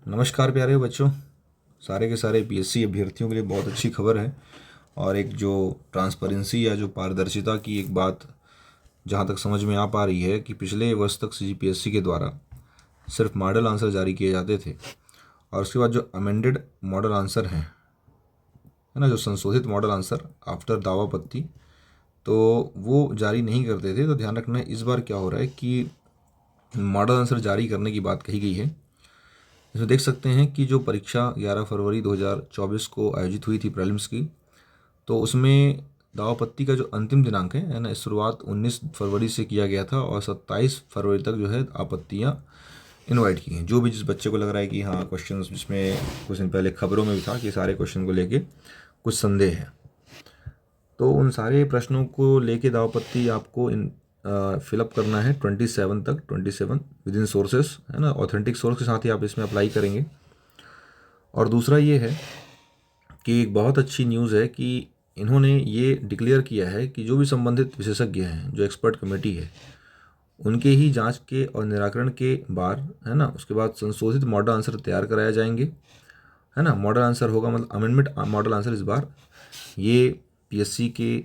नमस्कार प्यारे बच्चों। सारे के सारे पीएससी अभ्यर्थियों के लिए बहुत अच्छी खबर है। और एक जो ट्रांसपेरेंसी या जो पारदर्शिता की एक बात जहाँ तक समझ में आ पा रही है कि पिछले वर्ष तक सीजीपीएससी के द्वारा सिर्फ मॉडल आंसर जारी किए जाते थे, और उसके बाद जो अमेंडेड मॉडल आंसर हैं, है ना, जो संशोधित मॉडल आंसर आफ्टर दावापत्ती, तो वो जारी नहीं करते थे। तो ध्यान रखना, इस बार क्या हो रहा है कि मॉडल आंसर जारी करने की बात कही गई है। इसमें देख सकते हैं कि जो परीक्षा 11 फरवरी 2024 को आयोजित हुई थी प्रीलिम्स की, तो उसमें दावापत्ती का जो अंतिम दिनांक है ना, शुरुआत 19 फरवरी से किया गया था और 27 फरवरी तक जो है आपत्तियाँ इनवाइट की हैं। जो भी जिस बच्चे को लग रहा है कि हाँ क्वेश्चन, जिसमें कुछ दिन पहले खबरों में भी था कि सारे क्वेश्चन को लेके कुछ संदेह है, तो उन सारे प्रश्नों को लेके दावापत्ती आपको फिलअप करना है 27 तक, 27 विद इन सोर्सेस, है ना, ऑथेंटिक सोर्स के साथ ही आप इसमें अप्लाई करेंगे। और दूसरा ये है कि एक बहुत अच्छी न्यूज़ है कि इन्होंने ये डिक्लेयर किया है कि जो भी संबंधित विशेषज्ञ हैं, जो एक्सपर्ट कमेटी है, उनके ही जांच के और निराकरण के बाद, है ना, उसके बाद संशोधित मॉडल आंसर तैयार कराया जाएंगे, है ना। मॉडल आंसर होगा मतलब अमेंडमेंट मॉडल आंसर। इस बार ये पीएससी के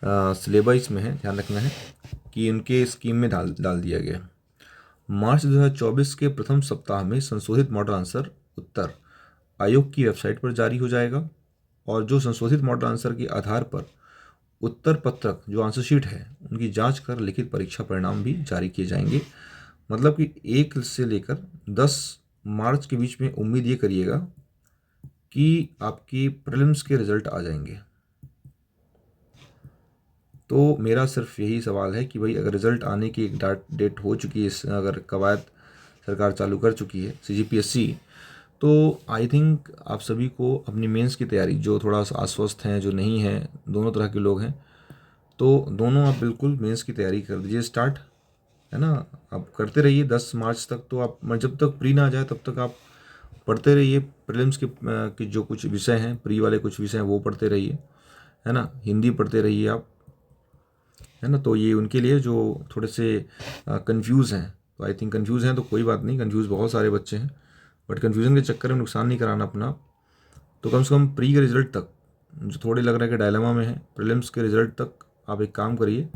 सिलेबस में है, ध्यान रखना है कि उनके स्कीम में डाल डाल दिया गया। मार्च 2024 के प्रथम सप्ताह में संशोधित मॉडल आंसर उत्तर आयोग की वेबसाइट पर जारी हो जाएगा, और जो संशोधित मॉडल आंसर के आधार पर उत्तर पत्रक जो आंसर शीट है उनकी जांच कर लिखित परीक्षा परिणाम भी जारी किए जाएंगे। मतलब कि 1 से लेकर 10 मार्च के बीच में उम्मीद ये करिएगा कि आपकी प्रीलिम्स के रिजल्ट आ जाएंगे। तो मेरा सिर्फ यही सवाल है कि भाई अगर रिजल्ट आने की एक डेट हो चुकी है, अगर कवायद सरकार चालू कर चुकी है सीजीपीएससी, तो आई थिंक आप सभी को अपनी मेंस की तैयारी, जो थोड़ा सा आश्वस्त हैं, जो नहीं हैं, दोनों तरह के लोग हैं, तो दोनों आप बिल्कुल मेंस की तैयारी कर दीजिए स्टार्ट, है ना। आप करते रहिए 10 मार्च तक। तो आप जब तक प्री ना आ जाए तब तक आप पढ़ते रहिए। प्रीलिम्स के जो कुछ विषय हैं, प्री वाले कुछ विषय हैं, वो पढ़ते रहिए, है ना। हिंदी पढ़ते रहिए आप, है ना। तो ये उनके लिए जो थोड़े से कंफ्यूज हैं, तो आई थिंक कंफ्यूज हैं तो कोई बात नहीं, कंफ्यूज बहुत सारे बच्चे हैं, बट कन्फ्यूज़न के चक्कर में नुकसान नहीं कराना अपना। तो कम से कम प्री के रिज़ल्ट तक, जो थोड़े लग रहा है कि डायलेमा में है, प्रीलिम्स के रिज़ल्ट तक आप एक काम करिए,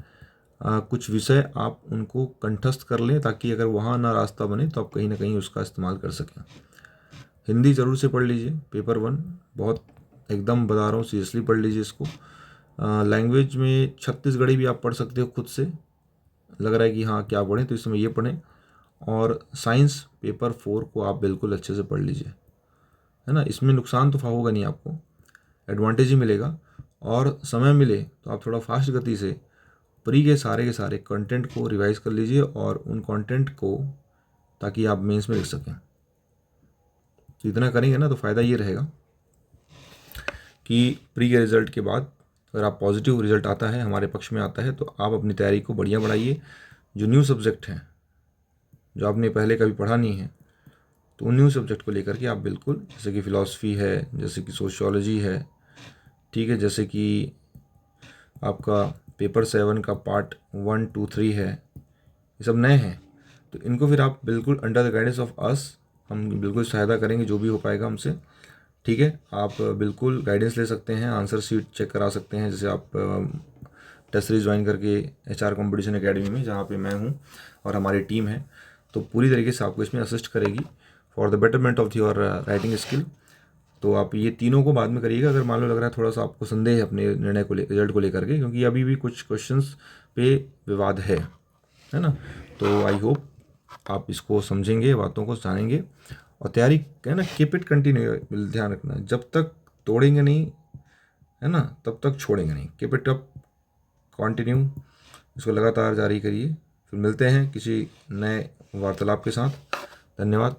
कुछ विषय आप उनको कंठस्थ कर लें, ताकि अगर वहाँ ना रास्ता बने तो आप कहीं ना कहीं उसका इस्तेमाल कर सकें। हिंदी ज़रूर से पढ़ लीजिए, पेपर 1 बहुत, एकदम बता रहा हूँ, सीरियसली पढ़ लीजिए इसको। लैंग्वेज में छत्तीसगढ़ी भी आप पढ़ सकते हो खुद से, लग रहा है कि हाँ क्या पढ़ें, तो इस समय ये पढ़ें। और साइंस पेपर 4 को आप बिल्कुल अच्छे से पढ़ लीजिए, है ना। इसमें नुकसान तो होगा नहीं, आपको एडवांटेज ही मिलेगा। और समय मिले तो आप थोड़ा फास्ट गति से प्री के सारे कंटेंट को रिवाइज कर लीजिए, और उन कंटेंट को, ताकि आप मेंस में लिख सकें। तो इतना करेंगे ना तो फ़ायदा ये रहेगा कि प्री के रिज़ल्ट के बाद अगर आप पॉजिटिव रिज़ल्ट आता है, हमारे पक्ष में आता है, तो आप अपनी तैयारी को बढ़िया बढ़ाइए। जो न्यू सब्जेक्ट हैं, जो आपने पहले कभी पढ़ा नहीं है, तो उन न्यू सब्जेक्ट को लेकर के आप बिल्कुल, जैसे कि फ़िलासफ़ी है, जैसे कि सोशियोलॉजी है, ठीक है, जैसे कि आपका पेपर 7 का पार्ट 1, 2, 3 है, ये सब नए हैं, तो इनको फिर आप बिल्कुल under the guidance of us, हम बिल्कुल सहायता करेंगे जो भी हो पाएगा हमसे, ठीक है। आप बिल्कुल गाइडेंस ले सकते हैं, आंसर शीट चेक करा सकते हैं, जैसे आप टेस्ट सीरीज ज्वाइन करके HR कंपटीशन एकेडमी में, जहाँ पे मैं हूँ और हमारी टीम है, तो पूरी तरीके से आपको इसमें असिस्ट करेगी for the betterment of your writing skill. तो आप ये तीनों को बाद में करिएगा, अगर मान लो लग रहा है थोड़ा सा आपको संदेह है अपने निर्णय को रिजल्ट को लेकर के, क्योंकि अभी भी कुछ क्वेश्चंस पे विवाद है ना। तो आई होप आप इसको समझेंगे, बातों को जानेंगे, और तैयारी, है ना, कीप इट कंटिन्यू। ध्यान रखना, जब तक तोड़ेंगे नहीं, है ना, तब तक छोड़ेंगे नहीं। कीप इट अप, कंटिन्यू, इसको लगातार जारी करिए। फिर मिलते हैं किसी नए वार्तालाप के साथ। धन्यवाद।